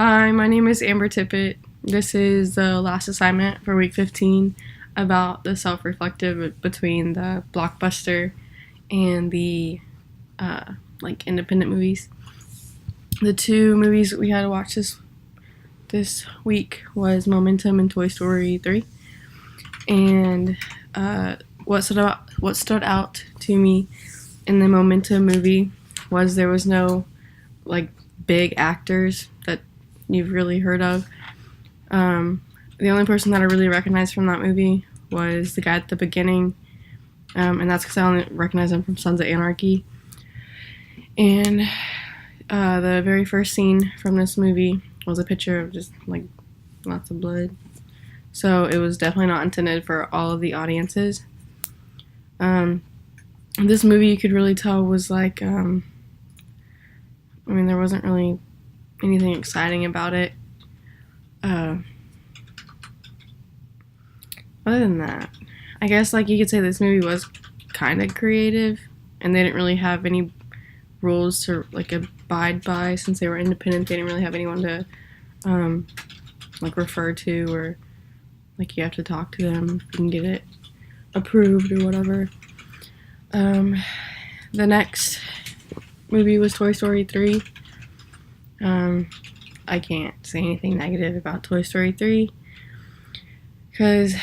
Hi, my name is Amber Tippett. This is the last assignment for week 15 about the self-reflective between the blockbuster and the independent movies. The two movies we had to watch this week was Momentum and Toy Story 3. And what stood out to me in the Momentum movie was there was no big actors that you've really heard of. The only person that I really recognized from that movie was the guy at the beginning, and that's because I only recognize him from Sons of Anarchy. And the very first scene from this movie was a picture of just lots of blood. So it was definitely not intended for all of the audiences. This movie, you could really tell, was there wasn't really anything exciting about it. Other than that, I guess you could say this movie was kind of creative, and they didn't really have any rules to abide by since they were independent. They didn't really have anyone to refer to, or you have to talk to them if you can get it approved or whatever. The next movie was Toy Story 3. I can't say anything negative about Toy Story 3 because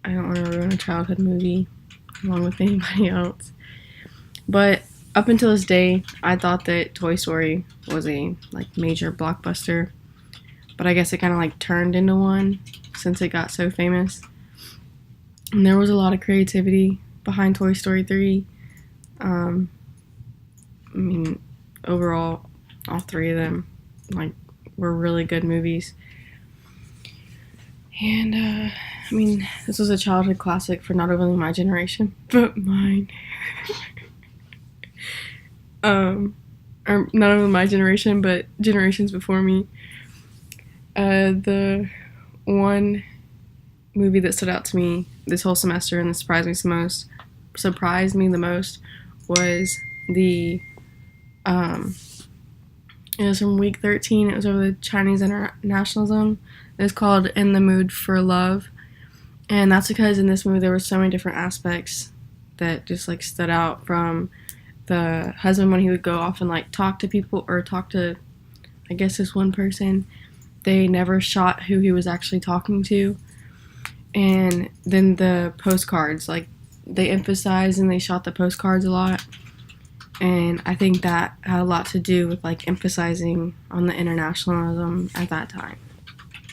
I don't want to ruin a childhood movie along with anybody else. But up until this day, I thought that Toy Story was a major blockbuster, but I guess it kind of turned into one since it got so famous. And there was a lot of creativity behind Toy Story 3. Overall, all three of them were really good movies. And this was a childhood classic for not only my generation but mine. Or not only my generation but generations before me. The one movie that stood out to me this whole semester and that surprised me the most was it was from week 13. It was over the Chinese internationalism. It was called In the Mood for Love. And that's because in this movie there were so many different aspects that just stood out, from the husband when he would go off and talk to people, or talk to, I guess, this one person. They never shot who he was actually talking to. And then the postcards, they emphasized and they shot the postcards a lot. And I think that had a lot to do with emphasizing on the internationalism at that time.